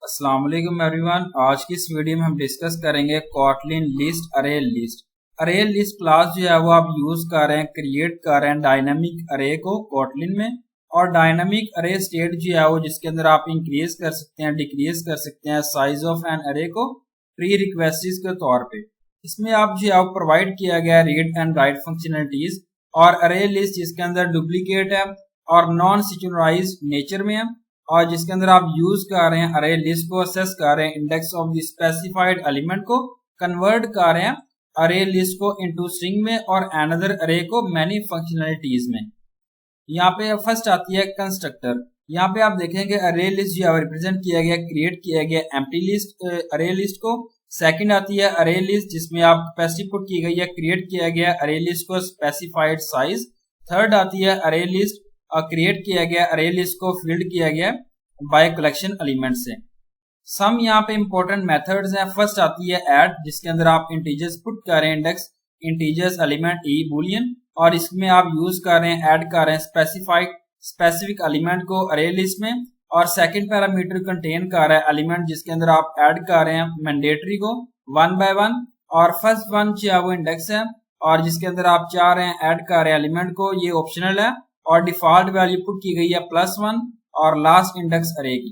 अस्सलाम वालेकुम एवरीवन। आज की इस वीडियो में हम डिस्कस करेंगे कॉटलिन लिस्ट अरे लिस्ट। अरे लिस्ट क्लास जो है वो आप यूज कर रहे हैं, क्रिएट कर रहे हैं डायनामिक अरे को कॉटलिन में। और डायनामिक अरे स्टेट जो है वो जिसके अंदर आप इंक्रीज कर सकते हैं, डिक्रीज कर सकते हैं साइज ऑफ एन अरे को प्री रिक्वेस्ट्स के तौर पे। इसमें आप जो है वो प्रोवाइड किया गया रीड एंड राइट फंक्शनलिटीज। और अरे लिस्ट जिसके अंदर डुप्लीकेट है और नॉन सिक्वेंसाइज नेचर में है, और जिसके अंदर आप यूज कर रहे हैं अरे लिस्ट को असेस कर रहे हैं, index of the specified element को कन्वर्ट कर रहे हैं अरे लिस्ट को इनटू स्ट्रिंग में और अनदर अरे को मैनी फंक्शनलिटीज में। यहाँ पे फर्स्ट आती है कंस्ट्रक्टर। यहाँ पे आप देखेंगे अरे लिस्ट जो है रिप्रेजेंट किया गया, क्रिएट किया गया एम्प्टी लिस्ट अरे लिस्ट को। सेकंड आती है अरे लिस्ट जिसमें आप कैपेसिटी पुट की गई है, क्रिएट किया गया अरे लिस्ट को स्पेसिफाइड साइज। थर्ड आती है अरे लिस्ट क्रिएट किया गया अरे लिस्ट को फील्ड किया गया बाय कलेक्शन एलिमेंट से। सम यहाँ पे इंपॉर्टेंट मेथड्स हैं। फर्स्ट आती है ऐड जिसके अंदर आप इंटीजर्स पुट कर रहे हैं, इंडेक्स इंटीजर्स एलिमेंट ई बुलियन, और इसमें आप यूज कर रहे हैं, ऐड कर रहे हैं स्पेसिफिक एलिमेंट को अरे लिस्ट में। और सेकंड पैरामीटर कंटेन कर रहा है एलिमेंट जिसके अंदर आप ऐड कर रहे हैं मैंडेटरी को वन बाय वन। और फर्स्ट वन जो है वो इंडेक्स है, और जिसके अंदर आप चाह रहे हैं ऐड कर रहे हैं एलिमेंट को, ये ऑप्शनल है। और डिफॉल्ट वैल्यू पुट की गई है +1 और लास्ट इंडेक्स अरे की।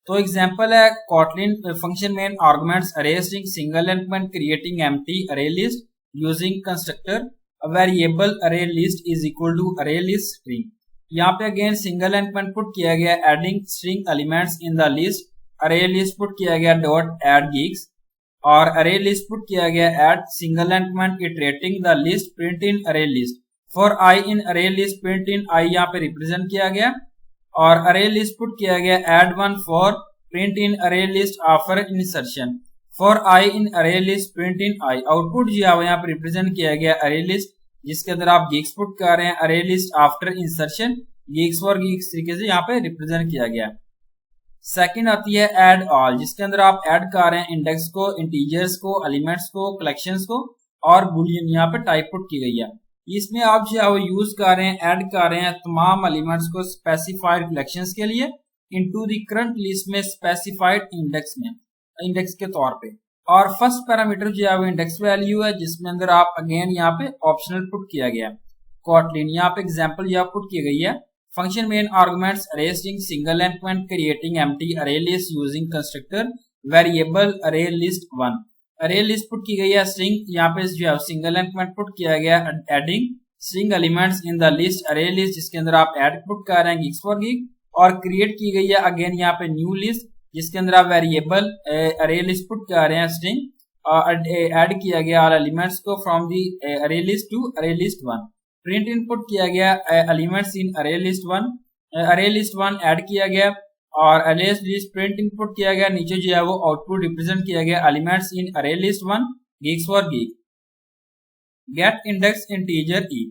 तो एग्जांपल है Kotlin function main arguments array string single element creating empty array list using constructor variable array list is equal to अरे लिस्ट स्ट्रिंग। यहाँ पे अगेन सिंगल एलिमेंट पुट किया गया adding string elements in the list, अरे list put किया गया dot add gigs. और अरे लिस्ट पुट किया गया add single element iterating the list print in array list. For I in array list print in आई यहाँ पे रिप्रेजेंट किया गया। और अरे लिस्ट पुट किया गया add one for print in array list after insertion. For I in array list print in I. Output जो है यहाँ पे रिप्रेजेंट किया गया अरे लिस्ट जिसके अंदर आप गिग्स पुट कर रहे हैं अरे list after insertion, gigs for gigs तरीके से यहाँ पे रिप्रेजेंट किया गया। सेकंड आती है ऐड ऑल जिसके अंदर आप ऐड कर रहे हैं इंडेक्स को, इंटीजर्स को, एलिमेंट्स को, कलेक्शंस को, और बुलियन यहाँ पे टाइप पुट की गई है। इसमें आप जो है वो यूज कर रहे हैं, ऐड कर रहे हैं तमाम एलिमेंट्स को स्पेसिफाइड कलेक्शंस के लिए इनटू द करंट लिस्ट में स्पेसिफाइड इंडेक्स में, इंडेक्स के तौर पे। और फर्स्ट पैरामीटर जो है वो इंडेक्स वैल्यू है जिसमें अंदर आप अगेन यहाँ पे ऑप्शनल पुट किया गया कॉटलिन। यहाँ पे एग्जांपल यहाँ पुट की गई है function main arguments array string single element creating empty array list using constructor variable array list 1। अरे लिस्ट पुट की गई है स्ट्रिंग, यहाँ पे जो है सिंगल एलिमेंट पुट किया गया adding string elements in the list अरे लिस्ट जिसके अंदर आप ऐड पुट कर रहे हैं गिग्स फॉर गिग। और क्रिएट की गई है अगेन यहाँ पे न्यू लिस्ट जिसके अंदर आप वेरिएबल अरे लिस्ट पुट कर रहे हैं स्ट्रिंग, ऐड किया गया ऑल एलिमेंट्स को फ्रॉम दी अरे लिस्ट टू अरे लिस्ट 1। प्रिंट इनपुट किया गया एलिमेंट्स इन अरे लिस्ट 1, अरे लिस्ट 1 ऐड किया गया। और अरे लिस्ट प्रिंट इनपुट किया गया, नीचे जो है वो आउटपुट रिप्रेजेंट किया गया elements in array list 1 gigs for gig. Get index integer E,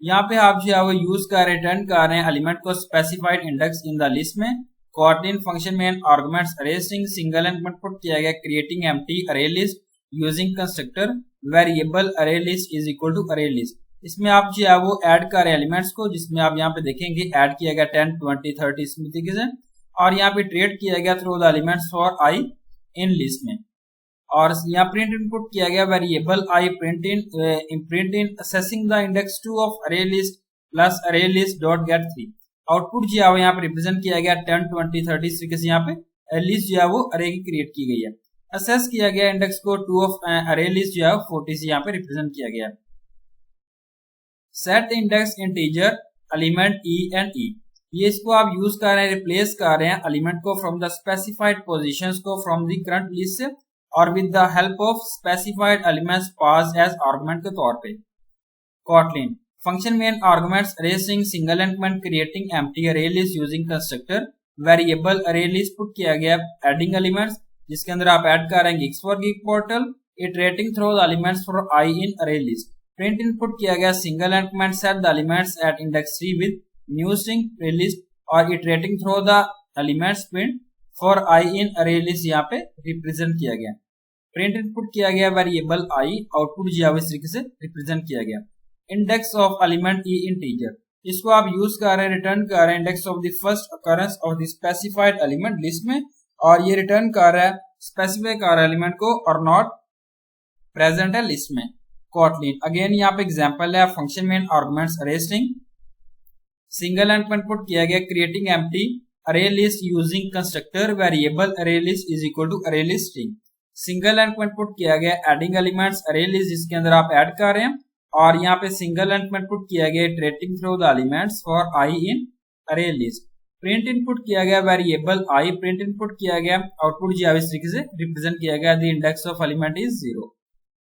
यहाँ पे आप जो है वो यूज कर रिटर्न कर रहे हैं एलिमेंट को specified index in the list में। कॉटलिन फंक्शन में arguments array string single element put किया गया creating empty array list using constructor variable array list is equal to अरे लिस्ट। इसमें आप जो है वो ऐड कर रहे हैं एलिमेंट्स को, जिसमें आप यहाँ पे देखेंगे ऐड किया गया 10 20 30 इस तरीके से। और यहाँ पे ट्रेड किया गया through the elements for I in list में। और यहाँ प्रिंट इनपुट किया गया variable I print in assessing the index 2 of अरे लिस्ट प्लस अरे लिस्ट डॉट गेट 3। आउटपुट जो है वो यहाँ पे रिप्रेजेंट किया गया 10 20 30 इस तरीके से। यहाँ पे लिस्ट जो है वो अरे की क्रिएट की गई है। असेस किया गया इंडेक्स को 2 ऑफ अरे लिस्ट जो है 40 से यहाँ पे रिप्रेजेंट किया गया। Set index integer element E and E, ये इसको आप यूज कर रहे हैं, रिप्लेस कर रहे हैं एलिमेंट को फ्रॉम द स्पेसिफाइड पोजीशंस को फ्रॉम द करंट लिस्ट से, और with the help of specified elements pass as argument के तौर पे। Kotlin function main arguments array string single element creating empty array list using constructor variable array list put किया गया adding elements जिसके अंदर आप ऐड कर रहे हैं gigs for gig portal iterating through the elements for I in array list. Print input किया गया single element set the elements at index 3 with new string list और iterating through the elements print for I in array list यहाँ पे represent किया गया। Print input किया गया variable आई, output जो है इस तरीके से रिप्रेजेंट किया गया। Index of element E integer, इसको आप यूज कर रहे हैं, रिटर्न कर रहे हैं index of the first occurrence of the specified element list में और ये रिटर्न कर रहा है स्पेसिफाई कर रहा है एलिमेंट को और नॉट प्रेजेंट है लिस्ट में। कॉटलिन अगेन यहाँ पे एग्जांपल है function main arguments array string, single and put किया गया creating empty array list using constructor variable array list is equal to अरे list string. Single and put किया गया एडिंग एलिमेंट्स अरे लिस्ट जिसके अंदर आप ऐड कर रहे हैं, और यहाँ पे सिंगल एंड पुट किया गया iterating through the elements for I in array list. Print input किया गया वेरिएबल आई, प्रिंट इनपुट किया गया आउटपुट जो इस तरीके से रिप्रेजेंट किया गया the index of element is 0।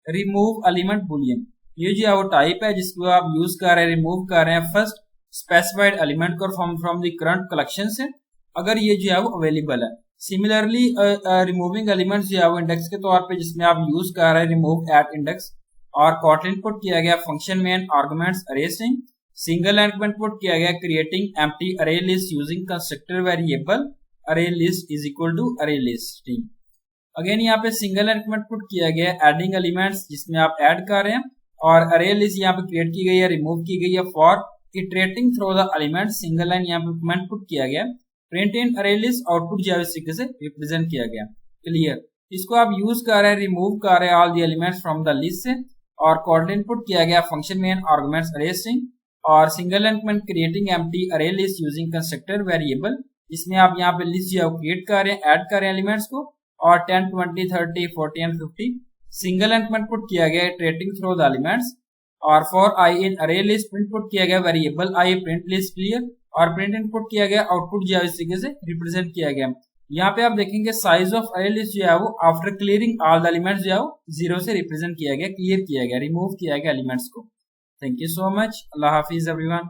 Remove element Boolean, ये जो है वो टाइप है जिसको आप यूज कर रहे हैं, रिमूव कर रहे हैं फर्स्ट स्पेसिफाइड एलिमेंट को फ्रॉम द करंट कलेक्शन से अगर ये जो है वो अवेलेबल है। सिमिलरली रिमूविंग एलिमेंट्स जो है वो इंडेक्स के तौर पे जिसमें आप यूज कर रहे हैं रिमूव एट इंडेक्स, और कॉटलिन पुट किया गया function main arguments array string. Single and put किया गया creating empty array list using constructor variable array list is equal to अरे लिस्ट स्ट्रिंग। अगेन यहाँ पे सिंगल एंड पुट किया गया एडिंग एलिमेंट्स जिसमें आप ऐड कर रहे हैं, और अरे लिस्ट यहाँ पे क्रिएट की गई है, रिमूव की गई है for iterating through the element. Single line यहाँ पे कमेंट पुट किया गया, print in array list output जो इस तरीके से रिप्रेजेंट किया गया। क्लियर, इसको आप यूज कर रहे हैं रिमूव कर रहे हैं all the elements from the list से, और कॉटलिन पुट किया गया function main arguments array string, और single and creating empty array list using constructor variable इसमें आप यहाँ पे लिस्ट जो है क्रिएट कर रहे हैं, ऐड कर रहे हैं एलिमेंट्स को, और 10 20 30 40 एंड 50 सिंगल एंड पुट किया गया इटरेटिंग थ्रू द एलिमेंट्स, और for I in array list print put किया गया वेरिएबल आई प्रिंट लिस्ट क्लियर, और प्रिंट इनपुट किया गया आउटपुट जो है इस तरीके से रिप्रेजेंट किया गया। यहाँ पे आप देखेंगे साइज ऑफ अरे लिस्ट जो है वो after clearing all the elements जो है वो 0 से रिप्रेजेंट किया गया, क्लियर किया गया, रिमूव किया गया एलिमेंट्स को। Thank you so much, Allah Hafiz everyone.